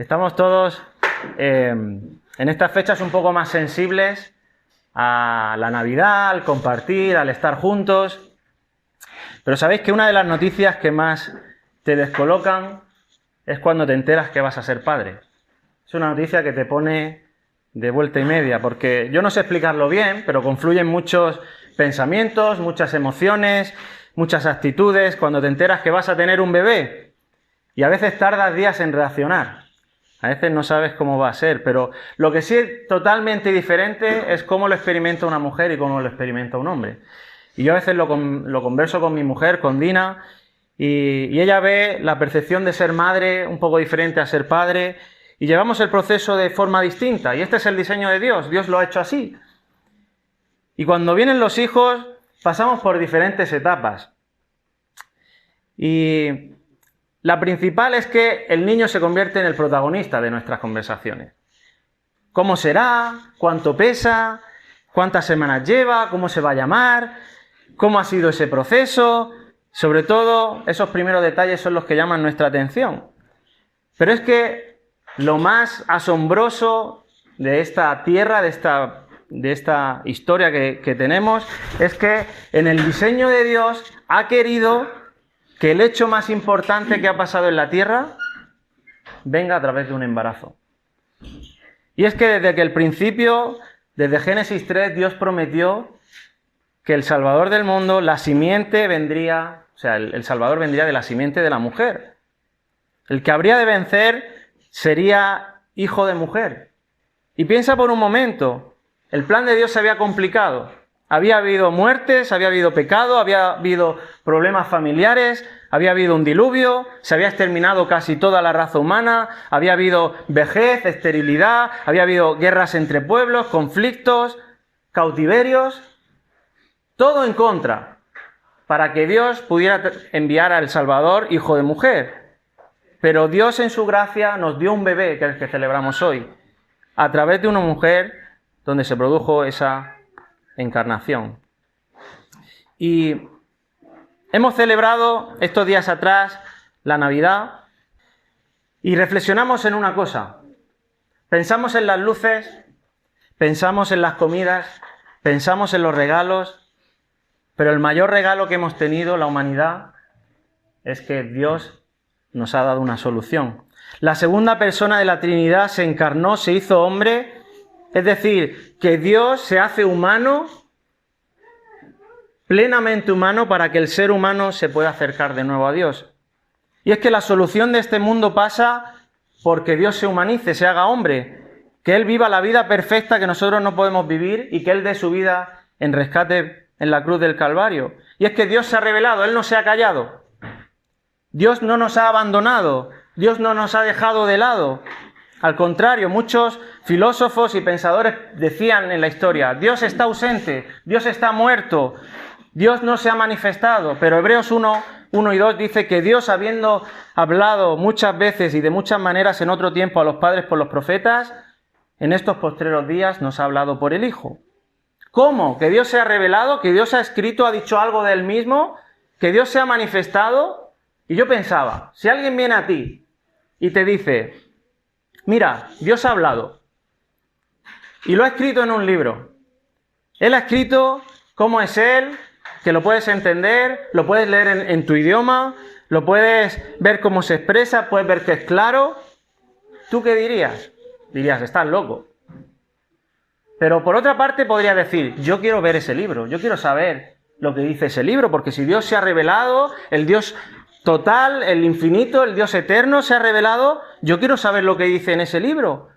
Estamos todos en estas fechas un poco más sensibles a la Navidad, al compartir, al estar juntos. Pero sabéis que una de las noticias que más te descolocan es cuando te enteras que vas a ser padre. Es una noticia que te pone de vuelta y media, porque yo no sé explicarlo bien, pero confluyen muchos pensamientos, muchas emociones, muchas actitudes cuando te enteras que vas a tener un bebé. Y a veces tardas días en reaccionar. A veces no sabes cómo va a ser, pero lo que sí es totalmente diferente es cómo lo experimenta una mujer y cómo lo experimenta un hombre. Y yo a veces lo converso con mi mujer, con Dina, y ella ve la percepción de ser madre un poco diferente a ser padre, y llevamos el proceso de forma distinta, y este es el diseño de Dios, Dios lo ha hecho así. Y cuando vienen los hijos, pasamos por diferentes etapas. Y la principal es que el niño se convierte en el protagonista de nuestras conversaciones. ¿Cómo será? ¿Cuánto pesa? ¿Cuántas semanas lleva? ¿Cómo se va a llamar? ¿Cómo ha sido ese proceso? Sobre todo, esos primeros detalles son los que llaman nuestra atención. Pero es que lo más asombroso de esta tierra, de esta historia que tenemos, es que en el diseño de Dios ha querido que el hecho más importante que ha pasado en la tierra venga a través de un embarazo. Y es que desde que el principio, desde Génesis 3, Dios prometió que el Salvador del mundo, la simiente vendría, o sea, el Salvador vendría de la simiente de la mujer. El que habría de vencer sería hijo de mujer. Y piensa por un momento, el plan de Dios se había complicado. Había habido muertes, había habido pecado, había habido problemas familiares, había habido un diluvio, se había exterminado casi toda la raza humana, había habido vejez, esterilidad, había habido guerras entre pueblos, conflictos, cautiverios, todo en contra, para que Dios pudiera enviar al Salvador, hijo de mujer. Pero Dios en su gracia nos dio un bebé, que es el que celebramos hoy, a través de una mujer donde se produjo esa encarnación. Y hemos celebrado estos días atrás la Navidad y reflexionamos en una cosa. Pensamos en las luces, pensamos en las comidas, pensamos en los regalos, pero el mayor regalo que hemos tenido la humanidad es que Dios nos ha dado una solución. La segunda persona de la Trinidad se encarnó, se hizo hombre. Es decir, que Dios se hace humano, plenamente humano, para que el ser humano se pueda acercar de nuevo a Dios. Y es que la solución de este mundo pasa porque Dios se humanice, se haga hombre, que Él viva la vida perfecta que nosotros no podemos vivir y que Él dé su vida en rescate en la cruz del Calvario. Y es que Dios se ha revelado, Él no se ha callado. Dios no nos ha abandonado, Dios no nos ha dejado de lado. Al contrario, muchos filósofos y pensadores decían en la historia, Dios está ausente, Dios está muerto, Dios no se ha manifestado. Pero Hebreos 1 y 2 dice que Dios, habiendo hablado muchas veces y de muchas maneras en otro tiempo a los padres por los profetas, en estos postreros días nos ha hablado por el Hijo. ¿Cómo? ¿Que Dios se ha revelado? ¿Que Dios ha escrito, ha dicho algo de Él mismo? ¿Que Dios se ha manifestado? Y yo pensaba, si alguien viene a ti y te dice, mira, Dios ha hablado y lo ha escrito en un libro. Él ha escrito cómo es Él, que lo puedes entender, lo puedes leer en tu idioma, lo puedes ver cómo se expresa, puedes ver que es claro. ¿Tú qué dirías? Dirías, estás loco. Pero por otra parte podría decir, yo quiero ver ese libro, yo quiero saber lo que dice ese libro, porque si Dios se ha revelado, el Dios total, el infinito, el Dios eterno se ha revelado, yo quiero saber lo que dice en ese libro.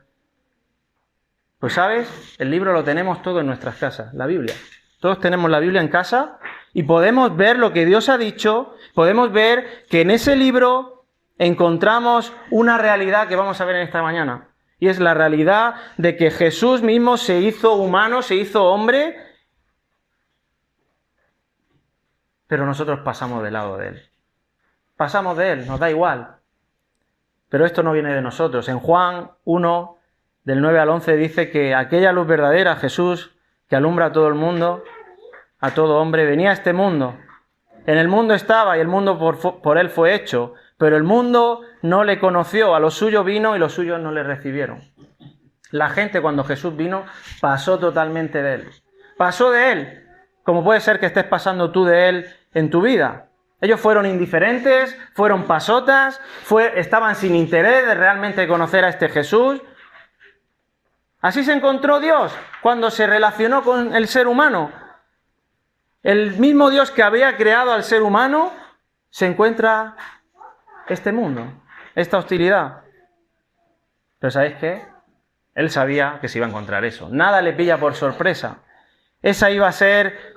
Pues sabes, el libro lo tenemos todo en nuestras casas, la Biblia. Todos tenemos la Biblia en casa y podemos ver lo que Dios ha dicho, podemos ver que en ese libro encontramos una realidad que vamos a ver en esta mañana. Y es la realidad de que Jesús mismo se hizo humano, se hizo hombre, pero nosotros pasamos del lado de Él. Pasamos de Él, nos da igual. Pero esto no viene de nosotros. En Juan 1, del 9 al 11, dice que aquella luz verdadera, Jesús, que alumbra a todo el mundo, a todo hombre, venía a este mundo. En el mundo estaba y el mundo por Él fue hecho, pero el mundo no le conoció, a los suyos vino y los suyos no le recibieron. La gente cuando Jesús vino pasó totalmente de él. Pasó de él, como puede ser que estés pasando tú de él en tu vida. Ellos fueron indiferentes, fueron pasotas, estaban sin interés de realmente conocer a este Jesús. Así se encontró Dios cuando se relacionó con el ser humano. El mismo Dios que había creado al ser humano se encuentra este mundo, esta hostilidad. Pero ¿sabéis qué? Él sabía que se iba a encontrar eso. Nada le pilla por sorpresa. Esa iba a ser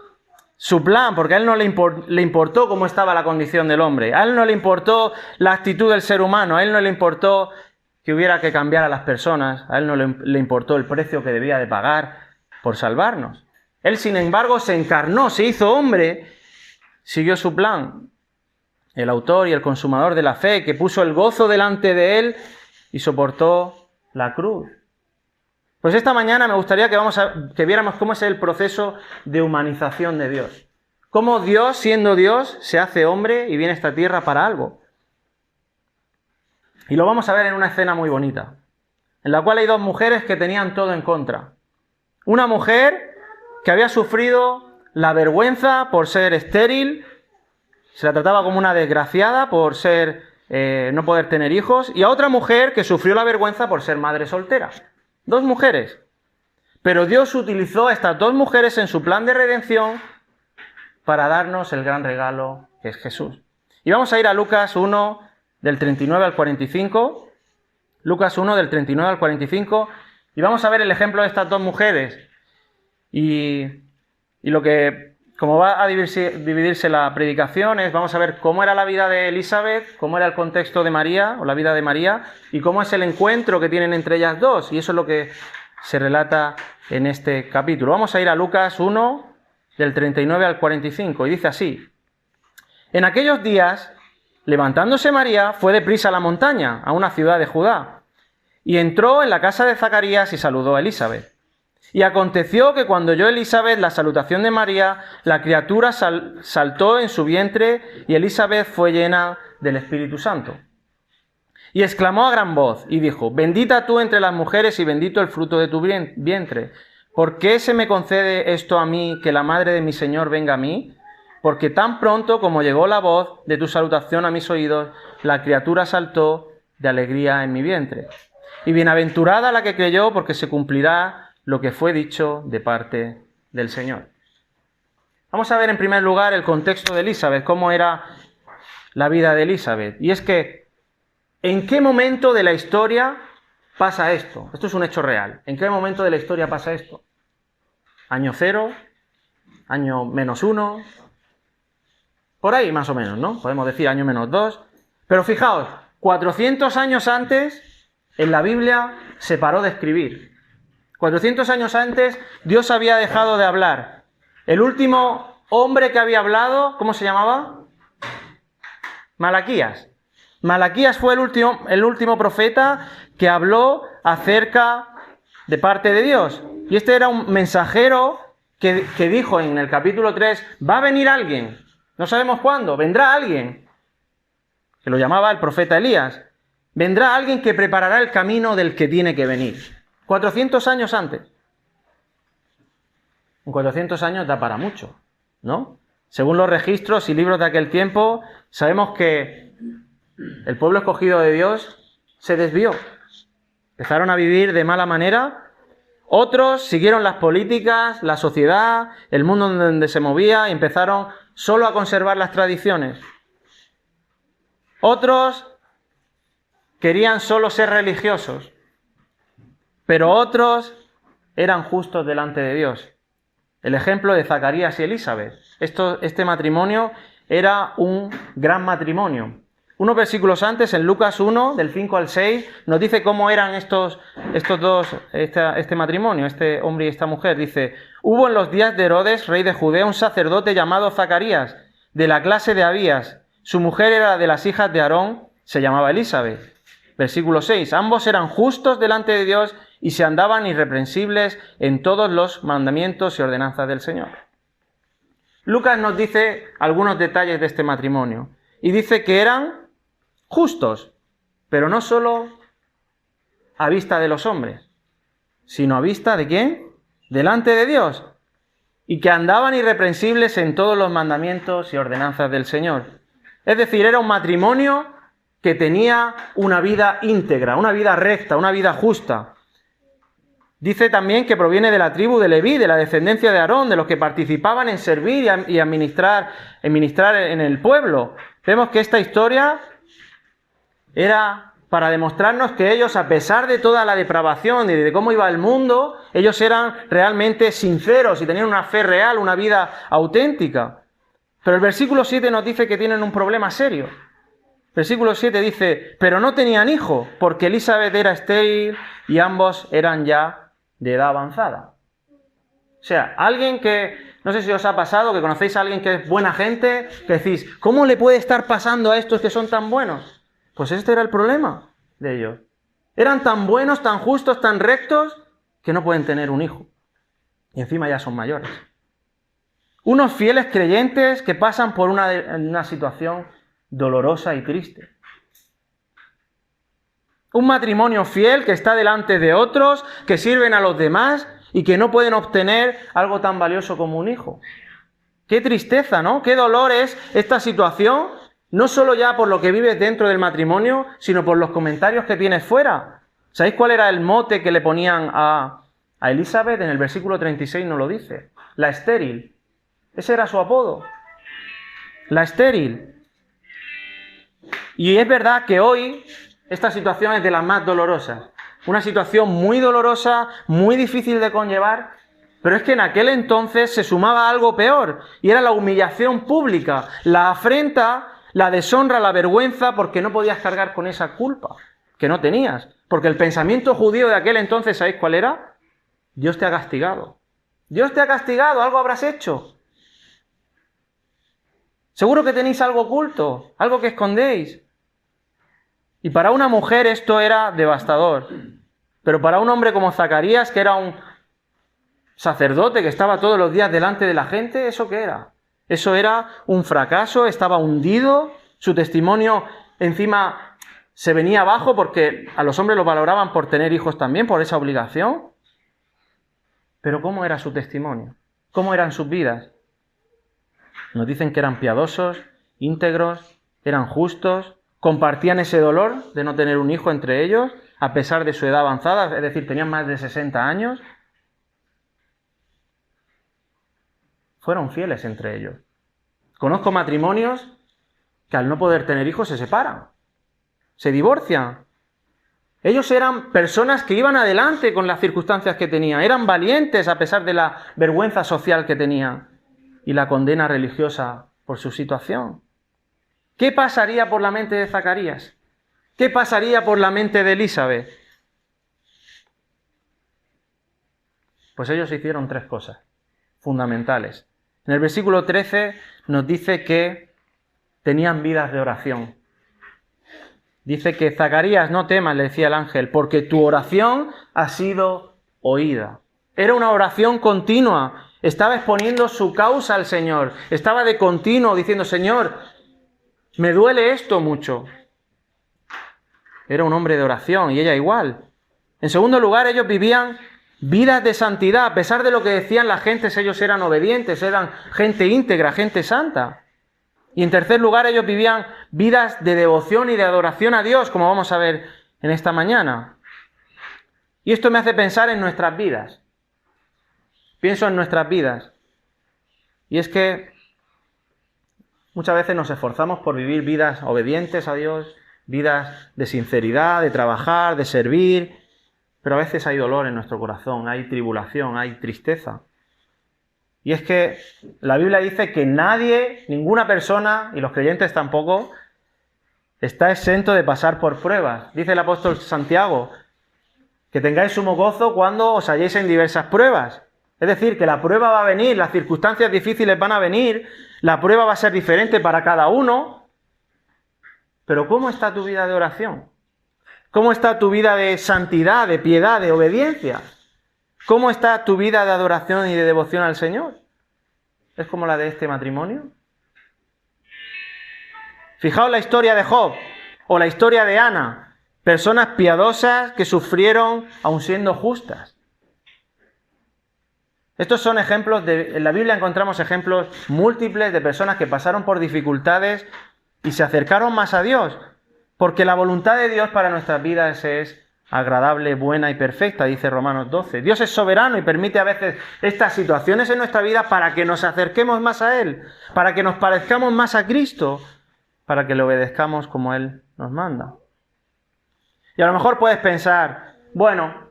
su plan, porque a él no le importó cómo estaba la condición del hombre. A él no le importó la actitud del ser humano. A él no le importó que hubiera que cambiar a las personas. A él no le importó el precio que debía de pagar por salvarnos. Él, sin embargo, se encarnó, se hizo hombre, siguió su plan. El autor y el consumador de la fe, que puso el gozo delante de él y soportó la cruz. Pues esta mañana me gustaría que viéramos cómo es el proceso de humanización de Dios. Cómo Dios, siendo Dios, se hace hombre y viene a esta tierra para algo. Y lo vamos a ver en una escena muy bonita, en la cual hay dos mujeres que tenían todo en contra. Una mujer que había sufrido la vergüenza por ser estéril, se la trataba como una desgraciada por no poder tener hijos, y a otra mujer que sufrió la vergüenza por ser madre soltera. Dos mujeres. Pero Dios utilizó a estas dos mujeres en su plan de redención para darnos el gran regalo que es Jesús. Y vamos a ir a Lucas 1, del 39 al 45. Lucas 1, del 39 al 45. Y vamos a ver el ejemplo de estas dos mujeres. Y como va a dividirse la predicación, vamos a ver cómo era la vida de Elizabeth, cómo era el contexto de María, o la vida de María, y cómo es el encuentro que tienen entre ellas dos. Y eso es lo que se relata en este capítulo. Vamos a ir a Lucas 1, del 39 al 45, y dice así: En aquellos días, levantándose María, fue deprisa a la montaña, a una ciudad de Judá, y entró en la casa de Zacarías y saludó a Elizabeth. Y aconteció que cuando oyó Elizabeth la salutación de María, la criatura saltó en su vientre y Elizabeth fue llena del Espíritu Santo. Y exclamó a gran voz y dijo: Bendita tú entre las mujeres y bendito el fruto de tu vientre. ¿Por qué se me concede esto a mí, que la madre de mi Señor venga a mí? Porque tan pronto como llegó la voz de tu salutación a mis oídos, la criatura saltó de alegría en mi vientre. Y bienaventurada la que creyó, porque se cumplirá lo que fue dicho de parte del Señor. Vamos a ver en primer lugar el contexto de Elizabeth, cómo era la vida de Elizabeth. Y es que, ¿en qué momento de la historia pasa esto? Esto es un hecho real. ¿En qué momento de la historia pasa esto? ¿Año 0? ¿Año -1? Por ahí más o menos, ¿no? Podemos decir año -2. Pero fijaos, 400 años antes, en la Biblia se paró de escribir. 400 años antes, Dios había dejado de hablar. El último hombre que había hablado, ¿cómo se llamaba? Malaquías. Malaquías fue el último profeta que habló acerca de parte de Dios. Y este era un mensajero que dijo en el capítulo 3, va a venir alguien, no sabemos cuándo, vendrá alguien, que lo llamaba el profeta Elías. Vendrá alguien que preparará el camino del que tiene que venir. 400 años antes. En 400 años da para mucho, ¿no? Según los registros y libros de aquel tiempo, sabemos que el pueblo escogido de Dios se desvió. Empezaron a vivir de mala manera. Otros siguieron las políticas, la sociedad, el mundo donde se movía y empezaron solo a conservar las tradiciones. Otros querían solo ser religiosos. Pero otros eran justos delante de Dios. El ejemplo de Zacarías y Elizabeth. Este matrimonio era un gran matrimonio. Unos versículos antes, en Lucas 1, del 5 al 6, nos dice cómo eran este matrimonio, este hombre y esta mujer. Dice: Hubo en los días de Herodes, rey de Judea, un sacerdote llamado Zacarías, de la clase de Abías. Su mujer era de las hijas de Aarón, se llamaba Elizabeth. Versículo 6. Ambos eran justos delante de Dios y se andaban irreprensibles en todos los mandamientos y ordenanzas del Señor. Lucas nos dice algunos detalles de este matrimonio y dice que eran justos, pero no solo a vista de los hombres, sino a vista ¿de quién? Delante de Dios. Y que andaban irreprensibles en todos los mandamientos y ordenanzas del Señor. Es decir, era un matrimonio que tenía una vida íntegra, una vida recta, una vida justa. Dice también que proviene de la tribu de Leví, de la descendencia de Aarón, de los que participaban en servir y administrar en el pueblo. Vemos que esta historia era para demostrarnos que ellos, a pesar de toda la depravación y de cómo iba el mundo, ellos eran realmente sinceros y tenían una fe real, una vida auténtica. Pero el versículo 7 nos dice que tienen un problema serio. Versículo 7 dice, pero no tenían hijo, porque Elisabet era estéril y ambos eran ya de edad avanzada. O sea, alguien que, no sé si os ha pasado, que conocéis a alguien que es buena gente, que decís, ¿cómo le puede estar pasando a estos que son tan buenos? Pues este era el problema de ellos. Eran tan buenos, tan justos, tan rectos, que no pueden tener un hijo. Y encima ya son mayores. Unos fieles creyentes que pasan por una situación dolorosa y triste. Un matrimonio fiel que está delante de otros, que sirven a los demás y que no pueden obtener algo tan valioso como un hijo. Qué tristeza, ¿no? Qué dolor es esta situación, no solo ya por lo que vives dentro del matrimonio, sino por los comentarios que tienes fuera. ¿Sabéis cuál era el mote que le ponían a Elisabet? En el versículo 36 nos lo dice. La estéril. Ese era su apodo. La estéril. Y es verdad que hoy esta situación es de las más dolorosas. Una situación muy dolorosa, muy difícil de conllevar, pero es que en aquel entonces se sumaba algo peor, y era la humillación pública, la afrenta, la deshonra, la vergüenza, porque no podías cargar con esa culpa que no tenías. Porque el pensamiento judío de aquel entonces, ¿sabéis cuál era? Dios te ha castigado. Dios te ha castigado, algo habrás hecho. Seguro que tenéis algo oculto, algo que escondéis. Y para una mujer esto era devastador. Pero para un hombre como Zacarías, que era un sacerdote que estaba todos los días delante de la gente, ¿eso qué era? Eso era un fracaso, estaba hundido, su testimonio encima se venía abajo porque a los hombres los valoraban por tener hijos también, por esa obligación. Pero ¿cómo era su testimonio? ¿Cómo eran sus vidas? Nos dicen que eran piadosos, íntegros, eran justos, compartían ese dolor de no tener un hijo entre ellos, a pesar de su edad avanzada, es decir, tenían más de 60 años. Fueron fieles entre ellos. Conozco matrimonios que al no poder tener hijos se separan, se divorcian. Ellos eran personas que iban adelante con las circunstancias que tenían, eran valientes a pesar de la vergüenza social que tenían y la condena religiosa por su situación. ¿Qué pasaría por la mente de Zacarías? ¿Qué pasaría por la mente de Elisabet? Pues ellos hicieron tres cosas fundamentales. En el versículo 13 nos dice que tenían vidas de oración. Dice que Zacarías, no temas, le decía el ángel, porque tu oración ha sido oída. Era una oración continua. Estaba exponiendo su causa al Señor. Estaba de continuo diciendo, Señor, me duele esto mucho. Era un hombre de oración y ella igual. En segundo lugar, ellos vivían vidas de santidad. A pesar de lo que decían las gentes, ellos eran obedientes, eran gente íntegra, gente santa. Y en tercer lugar, ellos vivían vidas de devoción y de adoración a Dios, como vamos a ver en esta mañana. Y esto me hace pensar en nuestras vidas. Pienso en nuestras vidas. Y es que muchas veces nos esforzamos por vivir vidas obedientes a Dios, vidas de sinceridad, de trabajar, de servir, pero a veces hay dolor en nuestro corazón, hay tribulación, hay tristeza. Y es que la Biblia dice que nadie, ninguna persona, y los creyentes tampoco, está exento de pasar por pruebas. Dice el apóstol Santiago, que tengáis sumo gozo cuando os halléis en diversas pruebas. Es decir, que la prueba va a venir, las circunstancias difíciles van a venir, la prueba va a ser diferente para cada uno. Pero ¿cómo está tu vida de oración? ¿Cómo está tu vida de santidad, de piedad, de obediencia? ¿Cómo está tu vida de adoración y de devoción al Señor? ¿Es como la de este matrimonio? Fijaos la historia de Job. O la historia de Ana, personas piadosas que sufrieron aun siendo justas. Estos son ejemplos, en la Biblia encontramos ejemplos múltiples de personas que pasaron por dificultades y se acercaron más a Dios, porque la voluntad de Dios para nuestras vidas es agradable, buena y perfecta, dice Romanos 12. Dios es soberano y permite a veces estas situaciones en nuestra vida para que nos acerquemos más a Él, para que nos parezcamos más a Cristo, para que le obedezcamos como Él nos manda. Y a lo mejor puedes pensar, bueno,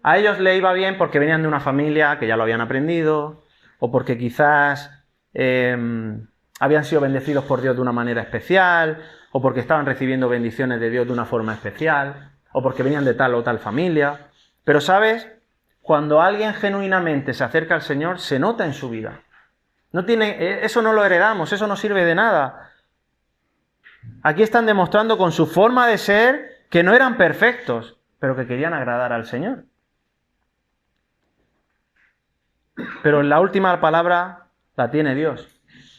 a ellos le iba bien porque venían de una familia que ya lo habían aprendido, o porque quizás habían sido bendecidos por Dios de una manera especial, o porque estaban recibiendo bendiciones de Dios de una forma especial, o porque venían de tal o tal familia. Pero ¿sabes? Cuando alguien genuinamente se acerca al Señor, se nota en su vida. Eso no lo heredamos, eso no sirve de nada. Aquí están demostrando con su forma de ser que no eran perfectos, pero que querían agradar al Señor. Pero la última palabra la tiene Dios.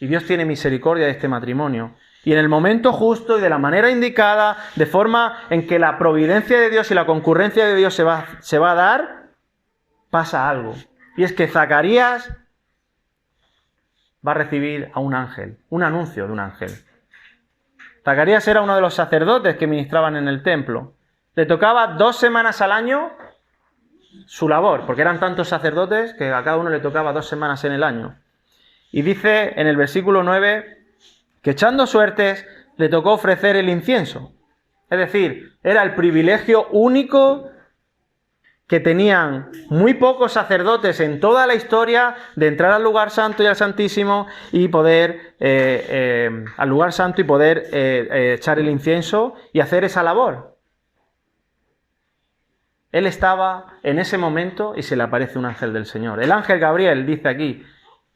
Y Dios tiene misericordia de este matrimonio. Y en el momento justo y de la manera indicada, de forma en que la providencia de Dios y la concurrencia de Dios se va a dar, pasa algo. Y es que Zacarías va a recibir a un ángel, un anuncio de un ángel. Zacarías era uno de los sacerdotes que ministraban en el templo. Le tocaba 2 semanas al año su labor, porque eran tantos sacerdotes que a cada uno le tocaba 2 semanas en el año. Y dice en el versículo 9 que echando suertes le tocó ofrecer el incienso. Es decir, era el privilegio único que tenían muy pocos sacerdotes en toda la historia de entrar al lugar santo y al santísimo y poder al lugar santo y poder echar el incienso y hacer esa labor. Él estaba en ese momento y se le aparece un ángel del Señor. El ángel Gabriel dice aquí,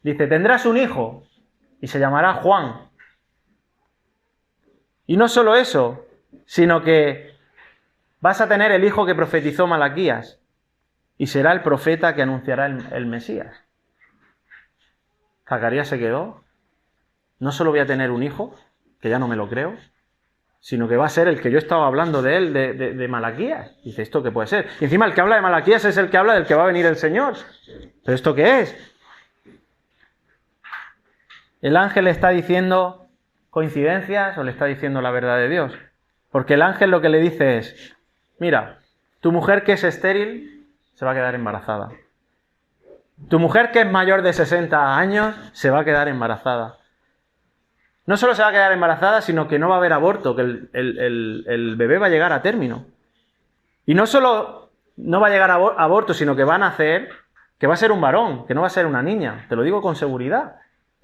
dice, tendrás un hijo y se llamará Juan. Y no solo eso, sino que vas a tener el hijo que profetizó Malaquías y será el profeta que anunciará el Mesías. Zacarías se quedó. No solo voy a tener un hijo, que ya no me lo creo, sino que va a ser el que yo estaba hablando de él, de Malaquías. Dice, ¿esto qué puede ser? Y encima el que habla de Malaquías es el que habla del que va a venir el Señor. ¿Pero esto qué es? El ángel le está diciendo coincidencias o le está diciendo la verdad de Dios. Porque el ángel lo que le dice es, mira, tu mujer que es estéril se va a quedar embarazada. Tu mujer que es mayor de 60 años se va a quedar embarazada. No solo se va a quedar embarazada, sino que no va a haber aborto, que el bebé va a llegar a término. Y no solo no va a llegar a aborto, sino que va a nacer, que va a ser un varón, que no va a ser una niña. Te lo digo con seguridad.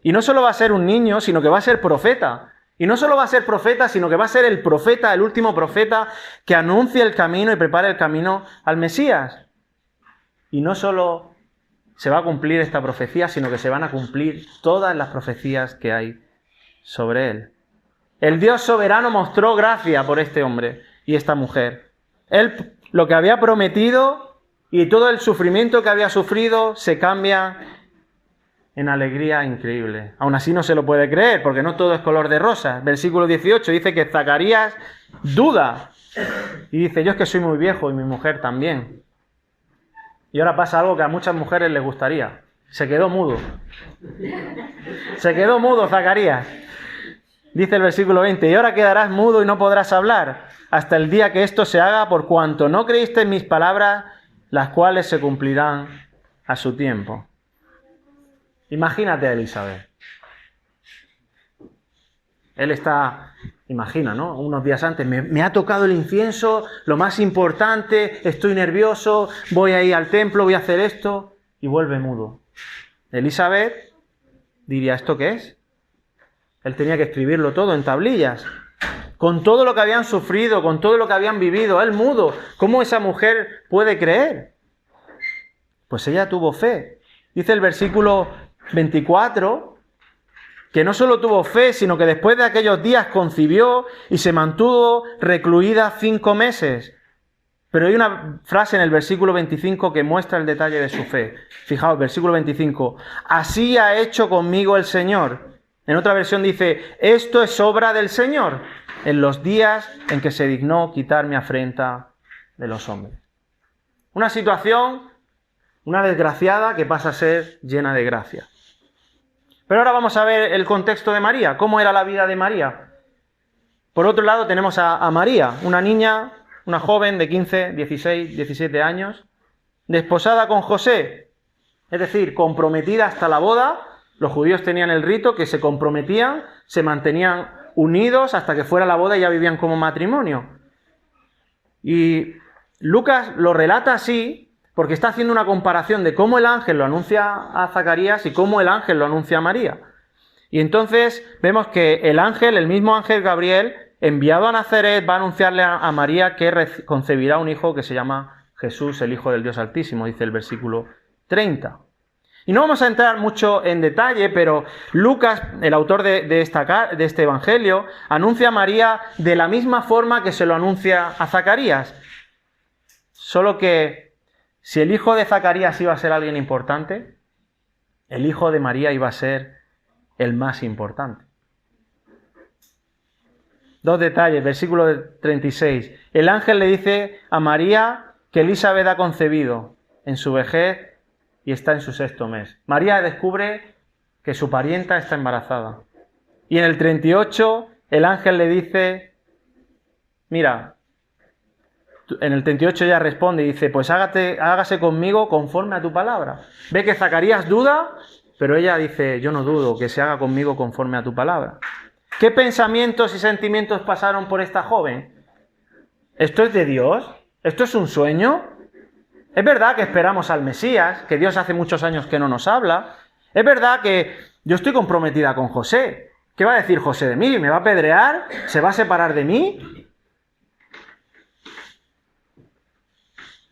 Y no solo va a ser un niño, sino que va a ser profeta. Y no solo va a ser profeta, sino que va a ser el profeta, el último profeta, que anuncie el camino y prepare el camino al Mesías. Y no solo se va a cumplir esta profecía, sino que se van a cumplir todas las profecías que hay sobre él. El Dios soberano mostró gracia por este hombre y esta mujer. Él lo que había prometido y todo el sufrimiento que había sufrido se cambia en alegría increíble. Aún así no se lo puede creer, porque no todo es color de rosa. Versículo 18 dice que Zacarías duda y dice, yo es que soy muy viejo y mi mujer también. Y ahora pasa algo que a muchas mujeres les gustaría. Se quedó mudo. Se quedó mudo Zacarías. Dice el versículo 20, y ahora quedarás mudo y no podrás hablar hasta el día que esto se haga, por cuanto no creíste en mis palabras, las cuales se cumplirán a su tiempo. Imagínate a Elizabeth. Él está, imagina, ¿no? Unos días antes, me ha tocado el incienso, lo más importante, estoy nervioso, voy a ir al templo, voy a hacer esto, y vuelve mudo. Elizabeth diría, ¿esto qué es? Él tenía que escribirlo todo en tablillas, con todo lo que habían sufrido, con todo lo que habían vivido, él mudo. ¿Cómo esa mujer puede creer? Pues ella tuvo fe. Dice el versículo 24, que no solo tuvo fe, sino que después de aquellos días concibió y se mantuvo recluida 5 meses. Pero hay una frase en el versículo 25 que muestra el detalle de su fe. Fijaos, versículo 25. Así ha hecho conmigo el Señor. En otra versión dice, esto es obra del Señor. en los días en que se dignó quitar mi afrenta de los hombres. Una situación, una desgraciada que pasa a ser llena de gracia. Pero ahora vamos a ver el contexto de María. ¿Cómo era la vida de María? Por otro lado tenemos a María, una niña, una joven de 15, 16, 17 años, desposada con José, es decir, comprometida hasta la boda. Los judíos tenían el rito que se comprometían, se mantenían unidos hasta que fuera la boda y ya vivían como matrimonio. Y Lucas lo relata así porque está haciendo una comparación de cómo el ángel lo anuncia a Zacarías y cómo el ángel lo anuncia a María. Y entonces vemos que el ángel, el mismo ángel Gabriel, enviado a Nazaret, va a anunciarle a María que concebirá un hijo que se llama Jesús, el Hijo del Dios Altísimo, dice el versículo 30. Y no vamos a entrar mucho en detalle, pero Lucas, el autor de este evangelio, anuncia a María de la misma forma que se lo anuncia a Zacarías. Solo que si el hijo de Zacarías iba a ser alguien importante, el hijo de María iba a ser el más importante. Dos detalles, versículo 36. El ángel le dice a María que Elisabet ha concebido en su vejez y está en su 6º mes. María descubre que su parienta está embarazada. Y en el 38 el ángel le dice, mira, en el 38 ella responde y dice, pues hágase conmigo conforme a tu palabra. Ve que Zacarías duda, pero ella dice, yo no dudo, que se haga conmigo conforme a tu palabra. ¿Qué pensamientos y sentimientos pasaron por esta joven? ¿Esto es de Dios? ¿Esto es un sueño? Es verdad que esperamos al Mesías, que Dios hace muchos años que no nos habla. Es verdad que yo estoy comprometida con José. ¿Qué va a decir José de mí? ¿Me va a apedrear? ¿Se va a separar de mí?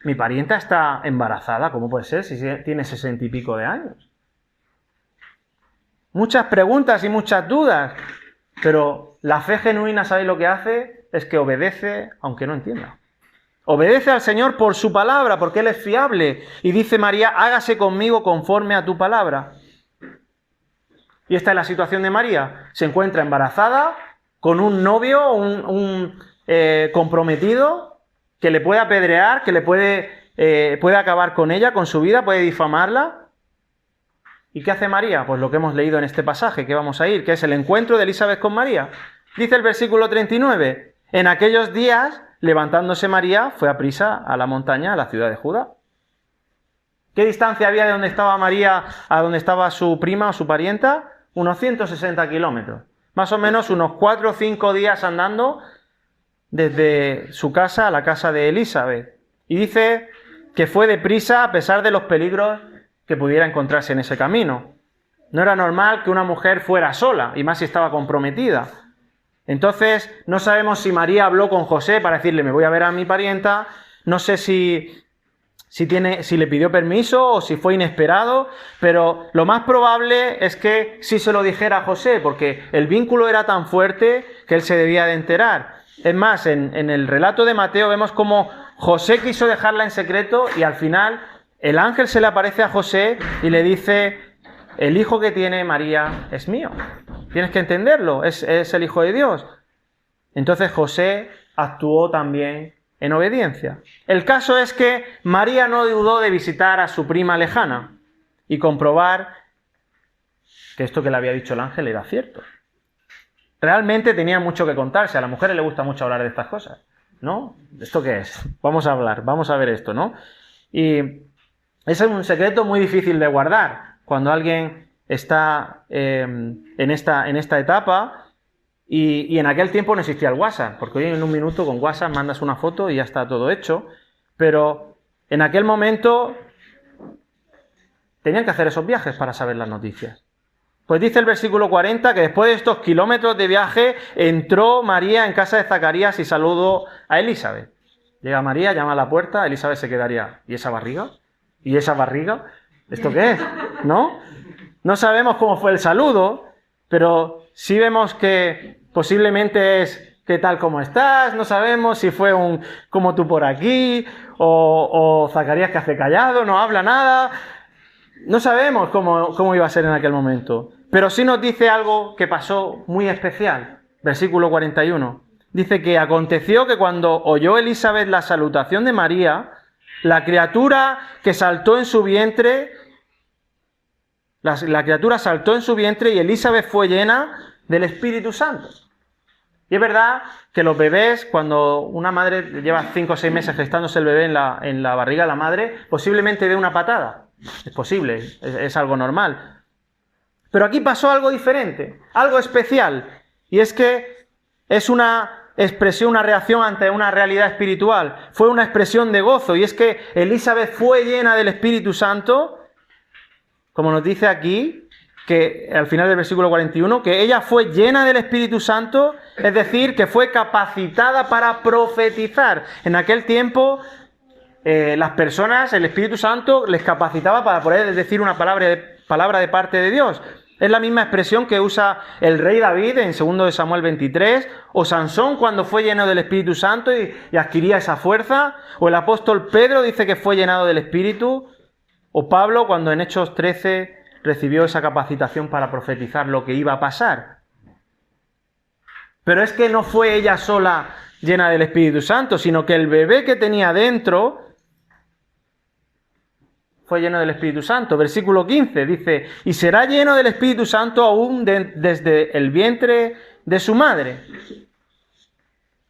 Mi parienta está embarazada, ¿cómo puede ser si tiene 60 y pico de años? Muchas preguntas y muchas dudas, pero la fe genuina, ¿sabéis lo que hace? Es que obedece aunque no entienda. Obedece al Señor por su palabra, porque Él es fiable. Y dice María, hágase conmigo conforme a tu palabra. Y esta es la situación de María. Se encuentra embarazada con un novio, un comprometido, que le puede apedrear, que le puede acabar con ella, con su vida, puede difamarla. ¿Y qué hace María? Pues lo que hemos leído en este pasaje, que vamos a ir, que es el encuentro de Elisabet con María. Dice el versículo 39, en aquellos días, levantándose María, fue aprisa a la montaña, a la ciudad de Judá. ¿Qué distancia había de donde estaba María a donde estaba su prima o su parienta? Unos 160 kilómetros. Más o menos unos 4 o 5 días andando desde su casa a la casa de Elisabet. Y dice que fue deprisa a pesar de los peligros que pudiera encontrarse en ese camino. No era normal que una mujer fuera sola, y más si estaba comprometida. Entonces, no sabemos si María habló con José para decirle, me voy a ver a mi parienta, no sé si le pidió permiso o si fue inesperado, pero lo más probable es que sí se lo dijera a José, porque el vínculo era tan fuerte que él se debía de enterar. Es más, en el relato de Mateo vemos cómo José quiso dejarla en secreto y al final el ángel se le aparece a José y le dice, el hijo que tiene María es mío. Tienes que entenderlo, es el Hijo de Dios. Entonces José actuó también en obediencia. El caso es que María no dudó de visitar a su prima lejana y comprobar que esto que le había dicho el ángel era cierto. Realmente tenía mucho que contarse. A las mujeres les gusta mucho hablar de estas cosas, ¿no? ¿Esto qué es? Vamos a hablar, vamos a ver esto, ¿no? Y ese es un secreto muy difícil de guardar. Cuando alguien está en esta etapa y en aquel tiempo no existía el WhatsApp, porque hoy en un minuto con WhatsApp mandas una foto y ya está todo hecho, pero en aquel momento tenían que hacer esos viajes para saber las noticias. Pues dice el versículo 40 que después de estos kilómetros de viaje entró María en casa de Zacarías y saludó a Elisabet. Llega María, llama a la puerta, Elisabet se quedaría, ¿y esa barriga? ¿Y esa barriga? ¿Esto qué es? ¿No? No sabemos cómo fue el saludo, pero sí vemos que posiblemente es ¿qué tal, cómo estás? No sabemos si fue un como tú por aquí, o Zacarías que hace callado, no habla nada. No sabemos cómo iba a ser en aquel momento, pero sí nos dice algo que pasó muy especial. Versículo 41. dice que aconteció que cuando oyó Elizabeth la salutación de María, la criatura que saltó en su vientre, la criatura saltó en su vientre y Elizabeth fue llena del Espíritu Santo. Y es verdad que los bebés, cuando una madre lleva 5 o 6 meses gestándose el bebé en la barriga de la madre, posiblemente dé una patada. Es posible, es algo normal. Pero aquí pasó algo diferente, algo especial. Y es que es una expresión, una reacción ante una realidad espiritual. Fue una expresión de gozo. Y es que Elizabeth fue llena del Espíritu Santo, como nos dice aquí, que al final del versículo 41, que ella fue llena del Espíritu Santo, es decir, que fue capacitada para profetizar. En aquel tiempo, las personas, el Espíritu Santo les capacitaba para poder decir una palabra de parte de Dios. Es la misma expresión que usa el rey David en 2 de Samuel 23, o Sansón cuando fue lleno del Espíritu Santo y adquiría esa fuerza, o el apóstol Pedro dice que fue llenado del Espíritu, o Pablo cuando en Hechos 13 recibió esa capacitación para profetizar lo que iba a pasar. Pero es que no fue ella sola llena del Espíritu Santo, sino que el bebé que tenía dentro fue lleno del Espíritu Santo. Versículo 15 dice, y será lleno del Espíritu Santo aún desde el vientre de su madre.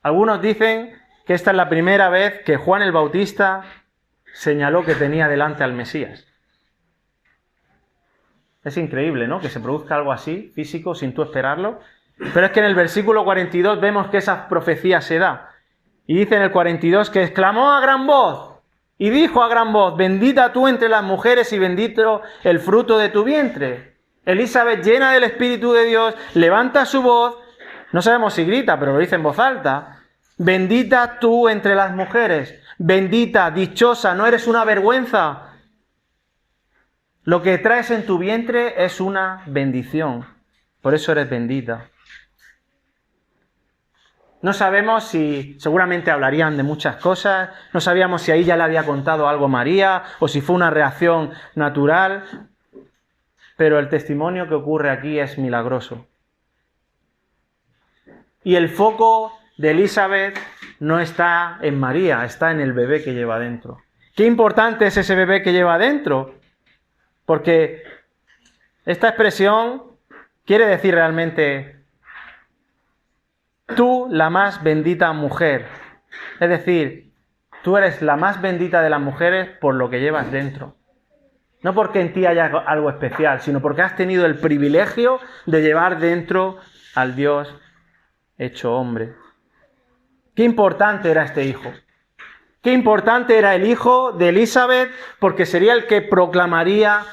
Algunos dicen que esta es la primera vez que Juan el Bautista señaló que tenía delante al Mesías. Es increíble, ¿no? Que se produzca algo así, físico, sin tú esperarlo. Pero es que en el versículo 42 vemos que esa profecía se da. Y dice en el 42 que exclamó a gran voz y dijo a gran voz, bendita tú entre las mujeres y bendito el fruto de tu vientre. Elizabeth, llena del Espíritu de Dios, levanta su voz, no sabemos si grita, pero lo dice en voz alta, bendita tú entre las mujeres, bendita, dichosa, no eres una vergüenza. Lo que traes en tu vientre es una bendición. Por eso eres bendita. No sabemos si, seguramente hablarían de muchas cosas, no sabíamos si ahí ya le había contado algo María o si fue una reacción natural, pero el testimonio que ocurre aquí es milagroso. Y el foco de Elizabeth no está en María, está en el bebé que lleva dentro. ¿Qué importante es ese bebé que lleva dentro? Porque esta expresión quiere decir realmente, tú la más bendita mujer. Es decir, tú eres la más bendita de las mujeres por lo que llevas dentro. No porque en ti haya algo especial, sino porque has tenido el privilegio de llevar dentro al Dios hecho hombre. Qué importante era este hijo. Qué importante era el hijo de Elizabeth, porque sería el que proclamaría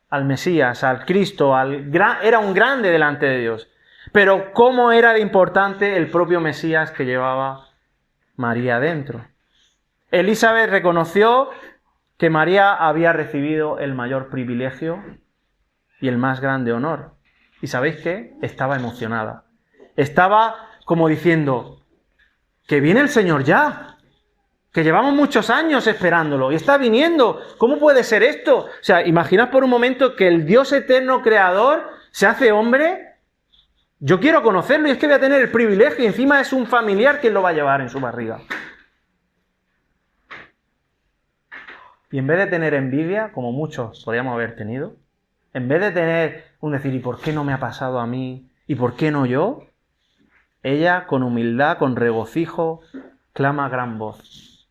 al Mesías, al Cristo, era un grande delante de Dios. Pero cómo era de importante el propio Mesías que llevaba María dentro. Elizabeth reconoció que María había recibido el mayor privilegio y el más grande honor. ¿Y sabéis qué? Estaba emocionada. Estaba como diciendo, que viene el Señor ya, que llevamos muchos años esperándolo y está viniendo. ¿Cómo puede ser esto? O sea, imaginad por un momento que el Dios eterno creador se hace hombre. Yo quiero conocerlo y es que voy a tener el privilegio y encima es un familiar quien lo va a llevar en su barriga. Y en vez de tener envidia, como muchos podríamos haber tenido, en vez de tener un decir, ¿y por qué no me ha pasado a mí? ¿Y por qué no yo? Ella, con humildad, con regocijo, clama a gran voz.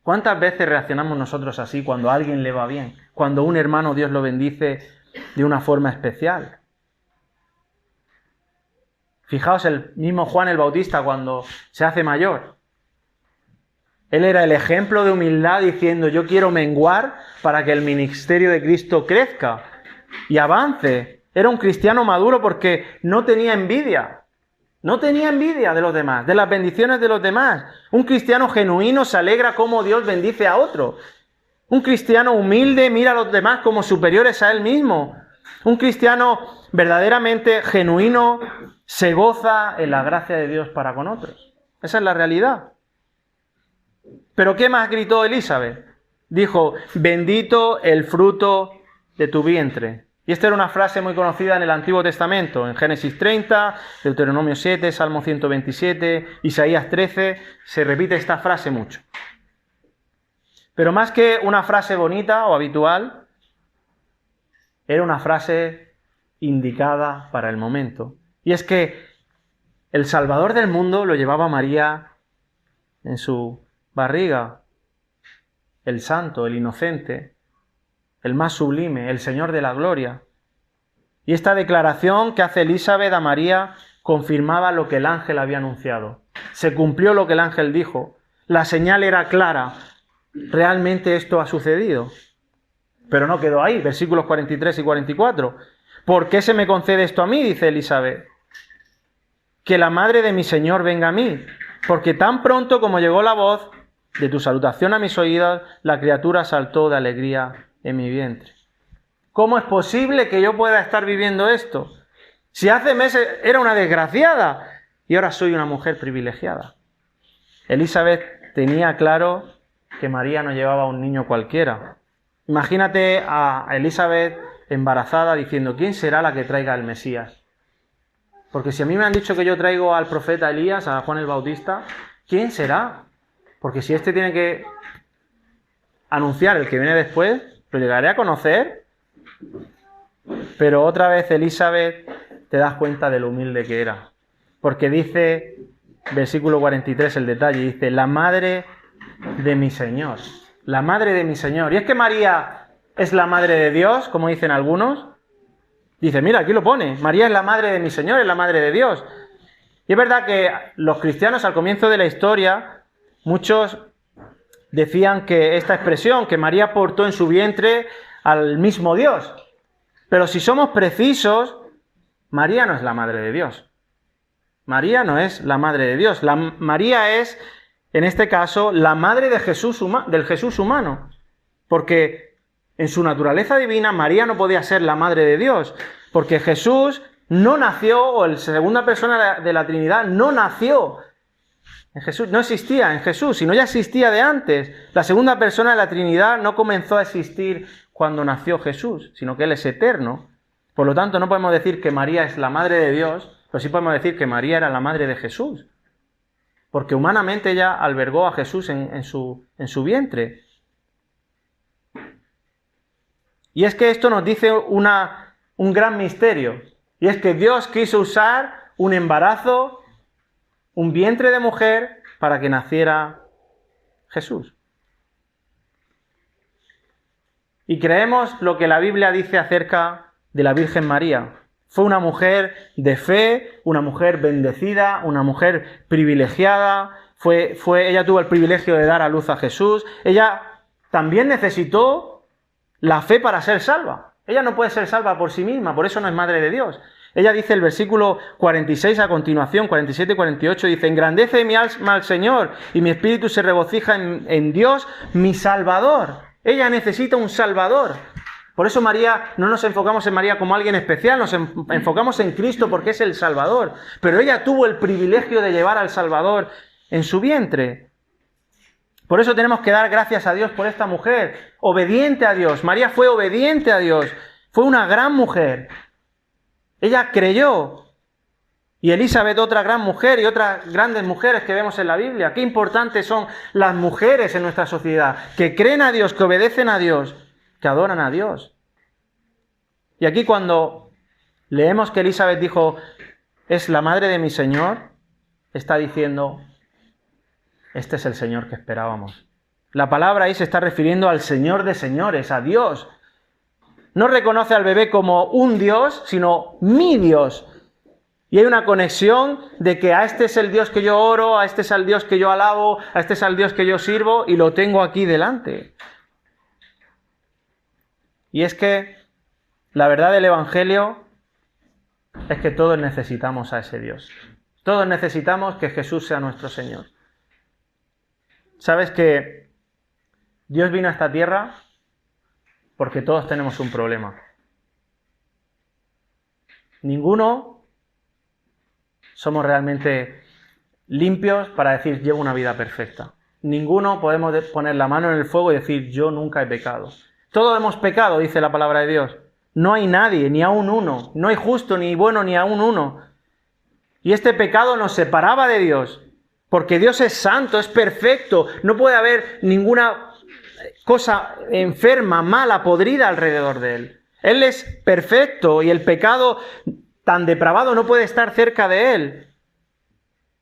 ¿Cuántas veces reaccionamos nosotros así cuando a alguien le va bien? Cuando un hermano Dios lo bendice de una forma especial. Fijaos, el mismo Juan el Bautista cuando se hace mayor. Él era el ejemplo de humildad diciendo, yo quiero menguar para que el ministerio de Cristo crezca y avance. Era un cristiano maduro porque no tenía envidia. No tenía envidia de los demás, de las bendiciones de los demás. Un cristiano genuino se alegra cómo Dios bendice a otro. Un cristiano humilde mira a los demás como superiores a él mismo. Un cristiano verdaderamente genuino se goza en la gracia de Dios para con otros. Esa es la realidad. Pero ¿qué más gritó Elizabeth? Dijo, bendito el fruto de tu vientre. Y esta era una frase muy conocida en el Antiguo Testamento, en Génesis 30, Deuteronomio 7, Salmo 127, Isaías 13, se repite esta frase mucho. Pero más que una frase bonita o habitual, era una frase indicada para el momento. Y es que el Salvador del mundo lo llevaba María en su barriga, el santo, el inocente, el más sublime, el Señor de la gloria. Y esta declaración que hace Elizabeth a María confirmaba lo que el ángel había anunciado. Se cumplió lo que el ángel dijo. La señal era clara. Realmente esto ha sucedido. Pero no quedó ahí. Versículos 43 y 44. ¿Por qué se me concede esto a mí?, dice Elizabeth. Que la madre de mi Señor venga a mí. Porque tan pronto como llegó la voz de tu salutación a mis oídos, la criatura saltó de alegría en mi vientre. ¿Cómo es posible que yo pueda estar viviendo esto? Si hace meses era una desgraciada y ahora soy una mujer privilegiada. Elizabeth tenía claro que María no llevaba un niño cualquiera. Imagínate a Elizabeth embarazada diciendo, ¿quién será la que traiga el Mesías? Porque si a mí me han dicho que yo traigo al profeta Elías, a Juan el Bautista, ¿quién será? Porque si este tiene que anunciar el que viene después, ¿lo llegaré a conocer? Pero otra vez Elizabeth te das cuenta de lo humilde que era. Porque dice, versículo 43, el detalle, dice, la madre de mi Señor. La madre de mi Señor. Y es que María es la madre de Dios, como dicen algunos. Dice, mira, aquí lo pone, María es la madre de mi Señor, es la madre de Dios. Y es verdad que los cristianos al comienzo de la historia, muchos decían que esta expresión, que María portó en su vientre al mismo Dios. Pero si somos precisos, María no es la madre de Dios. María no es la madre de Dios. María es, en este caso, la madre de Jesús, del Jesús humano. Porque en su naturaleza divina, María no podía ser la madre de Dios. Porque Jesús no nació, o la segunda persona de la Trinidad no nació en Jesús, no existía en Jesús, sino ya existía de antes. La segunda persona de la Trinidad no comenzó a existir cuando nació Jesús, sino que Él es eterno. Por lo tanto, no podemos decir que María es la madre de Dios, pero sí podemos decir que María era la madre de Jesús. Porque humanamente ella albergó a Jesús en su vientre. Y es que esto nos dice un gran misterio. Y es que Dios quiso usar un embarazo, un vientre de mujer, para que naciera Jesús. Y creemos lo que la Biblia dice acerca de la Virgen María. Fue una mujer de fe, una mujer bendecida, una mujer privilegiada. Ella tuvo el privilegio de dar a luz a Jesús. Ella también necesitó la fe para ser salva. Ella no puede ser salva por sí misma, por eso no es madre de Dios. Ella dice el versículo 46 a continuación, 47 y 48, dice, engrandece mi alma al Señor y mi espíritu se regocija en Dios, mi Salvador. Ella necesita un Salvador. Por eso María, no nos enfocamos en María como alguien especial, nos enfocamos en Cristo porque es el Salvador. Pero ella tuvo el privilegio de llevar al Salvador en su vientre. Por eso tenemos que dar gracias a Dios por esta mujer, obediente a Dios. María fue obediente a Dios, fue una gran mujer. Ella creyó. Y Elizabeth, otra gran mujer, y otras grandes mujeres que vemos en la Biblia. Qué importantes son las mujeres en nuestra sociedad, que creen a Dios, que obedecen a Dios, que adoran a Dios. Y aquí cuando leemos que Elizabeth dijo, es la madre de mi Señor, está diciendo, este es el Señor que esperábamos. La palabra ahí se está refiriendo al Señor de señores, a Dios. No reconoce al bebé como un Dios, sino mi Dios. Y hay una conexión de que a este es el Dios que yo oro, a este es el Dios que yo alabo, a este es el Dios que yo sirvo, y lo tengo aquí delante. Y es que la verdad del Evangelio es que todos necesitamos a ese Dios. Todos necesitamos que Jesús sea nuestro Señor. ¿Sabes que Dios vino a esta tierra porque todos tenemos un problema? Ninguno somos realmente limpios para decir llevo una vida perfecta. Ninguno podemos poner la mano en el fuego y decir yo nunca he pecado. Todos hemos pecado, dice la palabra de Dios. no hay nadie, ni aun uno. No hay justo, ni bueno, ni aun uno. Y este pecado nos separaba de Dios. Porque Dios es santo, es perfecto. No puede haber ninguna cosa enferma, mala, podrida alrededor de Él. Él es perfecto y el pecado tan depravado no puede estar cerca de Él.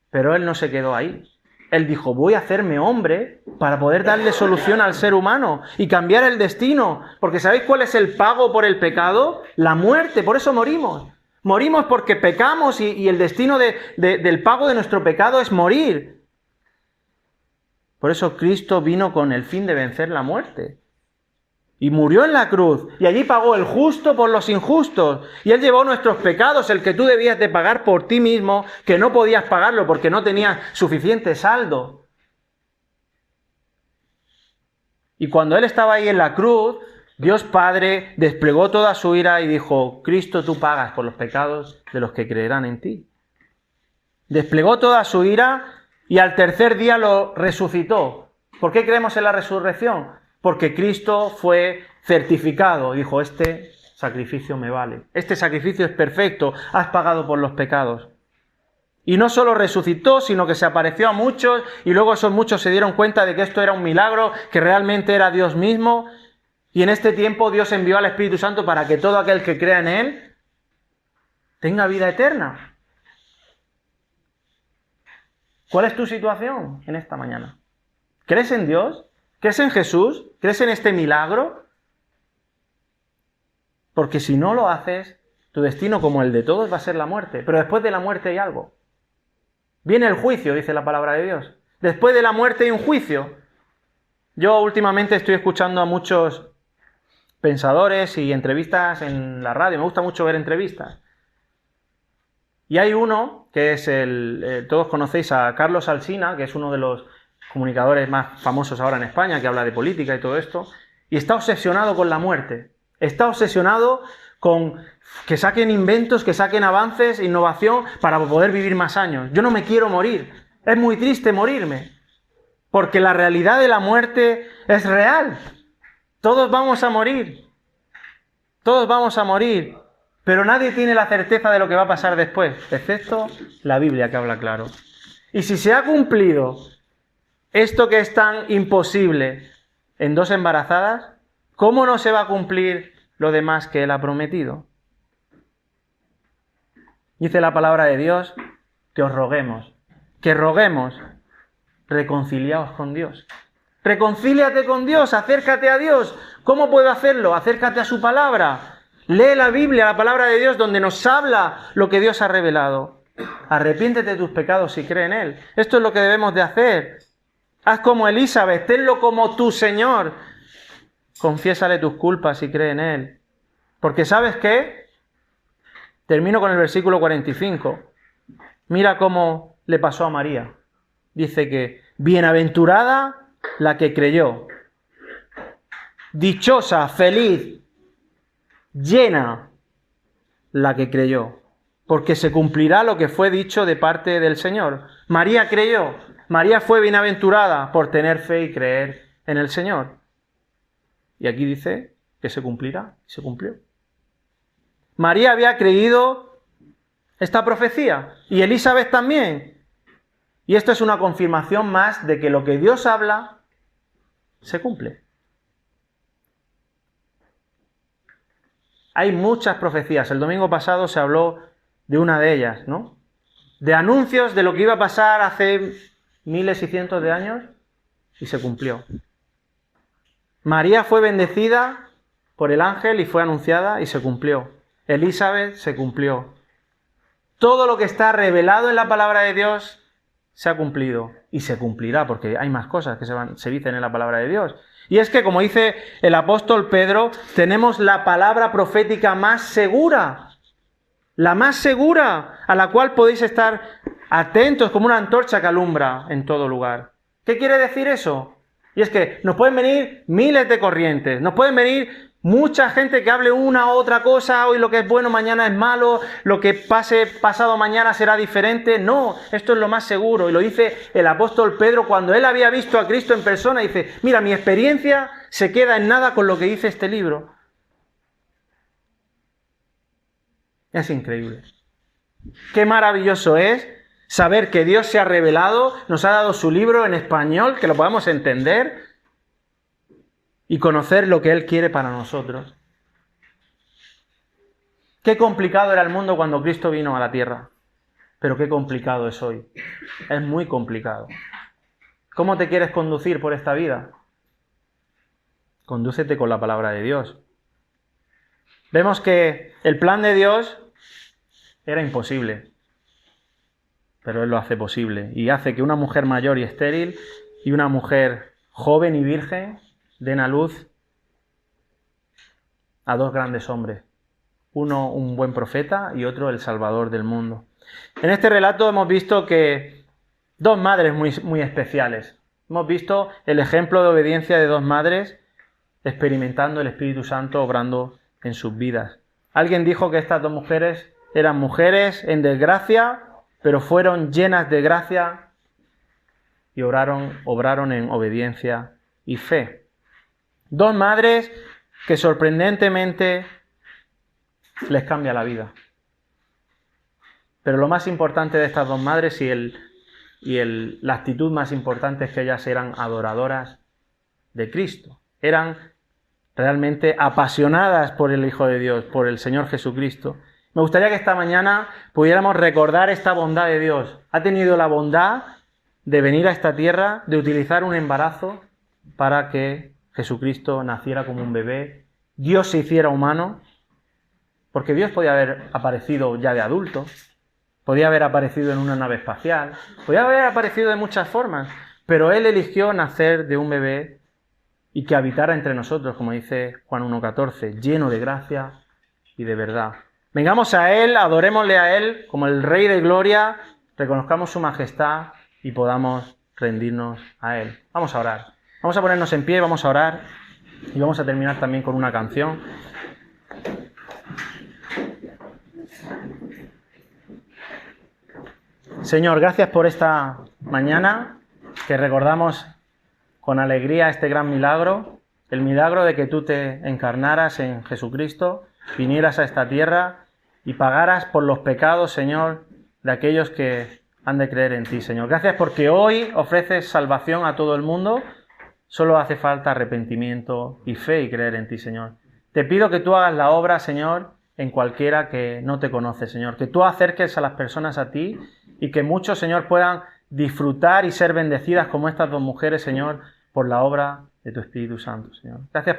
Pero Él no se quedó ahí. Él dijo, voy a hacerme hombre para poder darle solución al ser humano y cambiar el destino. Porque ¿sabéis cuál es el pago por el pecado? La muerte, por eso morimos. Morimos porque pecamos y el destino del pago de nuestro pecado es morir. Por eso Cristo vino con el fin de vencer la muerte. Y murió en la cruz. Y allí pagó el justo por los injustos. Y Él llevó nuestros pecados, el que tú debías de pagar por ti mismo, que no podías pagarlo porque no tenías suficiente saldo. Y cuando Él estaba ahí en la cruz, Dios Padre desplegó toda su ira y dijo, Cristo, tú pagas por los pecados de los que creerán en ti. Desplegó toda su ira y al tercer día lo resucitó. ¿Por qué creemos en la resurrección? Porque Cristo fue certificado. Dijo, este sacrificio me vale. Este sacrificio es perfecto. Has pagado por los pecados. Y no solo resucitó, sino que se apareció a muchos y luego esos muchos se dieron cuenta de que esto era un milagro, que realmente era Dios mismo. Y en este tiempo Dios envió al Espíritu Santo para que todo aquel que crea en Él tenga vida eterna. ¿Cuál es tu situación en esta mañana? ¿Crees en Dios? ¿Crees en Jesús? ¿Crees en este milagro? Porque si no lo haces, tu destino, como el de todos, va a ser la muerte. Pero después de la muerte hay algo. Viene el juicio, dice la palabra de Dios. Después de la muerte hay un juicio. Yo últimamente estoy escuchando a muchos pensadores y entrevistas en la radio. Me gusta mucho ver entrevistas. Y hay uno que es todos conocéis a Carlos Alsina, que es uno de los comunicadores más famosos ahora en España, que habla de política y todo esto, y está obsesionado con la muerte. Está obsesionado con que saquen inventos, que saquen avances, innovación, para poder vivir más años. Yo no me quiero morir. Es muy triste morirme. Porque la realidad de la muerte es real. Todos vamos a morir. Todos vamos a morir. Pero nadie tiene la certeza de lo que va a pasar después, excepto la Biblia, que habla claro. Y si se ha cumplido esto que es tan imposible en 2 embarazadas, ¿cómo no se va a cumplir lo demás que Él ha prometido? Dice la palabra de Dios que os roguemos, reconciliaos con Dios. Reconcíliate con Dios, acércate a Dios. ¿Cómo puedo hacerlo? Acércate a su palabra. Lee la Biblia, la palabra de Dios, donde nos habla lo que Dios ha revelado. Arrepiéntete de tus pecados y cree en Él. Esto es lo que debemos de hacer. Haz como Elizabeth, tenlo como tu Señor. Confiésale tus culpas y cree en Él. Porque ¿sabes qué? Termino con el versículo 45. Mira cómo le pasó a María. Dice que bienaventurada la que creyó. Dichosa, feliz, llena la que creyó. Porque se cumplirá lo que fue dicho de parte del Señor. María creyó. María fue bienaventurada por tener fe y creer en el Señor. Y aquí dice que se cumplirá. Se cumplió. María había creído esta profecía. Y Elizabeth también. Y esto es una confirmación más de que lo que Dios habla se cumple. Hay muchas profecías. El domingo pasado se habló de una de ellas, ¿no? De anuncios de lo que iba a pasar hace miles y cientos de años y se cumplió. María fue bendecida por el ángel y fue anunciada y se cumplió. Elizabeth se cumplió. Todo lo que está revelado en la palabra de Dios se ha cumplido y se cumplirá, porque hay más cosas que se dicen en la palabra de Dios. Y es que, como dice el apóstol Pedro, tenemos la palabra profética más segura, la más segura, a la cual podéis estar atentos como una antorcha que alumbra en todo lugar. ¿Qué quiere decir eso? Y es que nos pueden venir miles de corrientes, nos pueden venir mucha gente que hable una u otra cosa, hoy lo que es bueno, mañana es malo, lo que pase pasado mañana será diferente. No, esto es lo más seguro. Y lo dice el apóstol Pedro cuando él había visto a Cristo en persona. Dice, mira, mi experiencia se queda en nada con lo que dice este libro. Es increíble. Qué maravilloso es saber que Dios se ha revelado, nos ha dado su libro en español, que lo podamos entender y conocer lo que Él quiere para nosotros. Qué complicado era el mundo cuando Cristo vino a la tierra, pero qué complicado es hoy. Es muy complicado. ¿Cómo te quieres conducir por esta vida? Condúcete con la palabra de Dios. Vemos que el plan de Dios era imposible, pero Él lo hace posible y hace que una mujer mayor y estéril y una mujer joven y virgen den a luz a dos grandes hombres. Uno un buen profeta y otro el Salvador del mundo. En este relato hemos visto que dos madres muy especiales. Hemos visto el ejemplo de obediencia de dos madres experimentando el Espíritu Santo obrando en sus vidas. Alguien dijo que estas dos mujeres eran mujeres en desgracia, pero fueron llenas de gracia y obraron en obediencia y fe. Dos madres que sorprendentemente les cambia la vida. Pero lo más importante de estas dos madres la actitud más importante es que ellas eran adoradoras de Cristo. Eran realmente apasionadas por el Hijo de Dios, por el Señor Jesucristo. Me gustaría que esta mañana pudiéramos recordar esta bondad de Dios. Ha tenido la bondad de venir a esta tierra, de utilizar un embarazo para que Jesucristo naciera como un bebé, Dios se hiciera humano, porque Dios podía haber aparecido ya de adulto, podía haber aparecido en una nave espacial, podía haber aparecido de muchas formas, pero Él eligió nacer de un bebé y que habitara entre nosotros, como dice Juan 1:14, lleno de gracia y de verdad. Vengamos a Él, adorémosle a Él como el Rey de Gloria, reconozcamos su majestad y podamos rendirnos a Él. Vamos a orar. Vamos a ponernos en pie, vamos a orar y vamos a terminar también con una canción. Señor, gracias por esta mañana que recordamos con alegría este gran milagro, el milagro de que tú te encarnaras en Jesucristo, vinieras a esta tierra y pagaras por los pecados, Señor, de aquellos que han de creer en ti, Señor. Gracias porque hoy ofreces salvación a todo el mundo, solo hace falta arrepentimiento y fe y creer en ti, Señor. Te pido que tú hagas la obra, Señor, en cualquiera que no te conoce, Señor. Que tú acerques a las personas a ti y que muchos, Señor, puedan disfrutar y ser bendecidas como estas dos mujeres, Señor, por la obra de tu Espíritu Santo, Señor. Gracias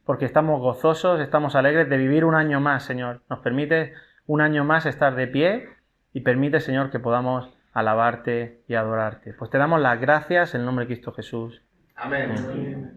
porque estamos gozosos, estamos alegres de vivir un año más, Señor. Nos permite un año más estar de pie y permite, Señor, que podamos alabarte y adorarte. Pues te damos las gracias en el nombre de Cristo Jesús. Amén.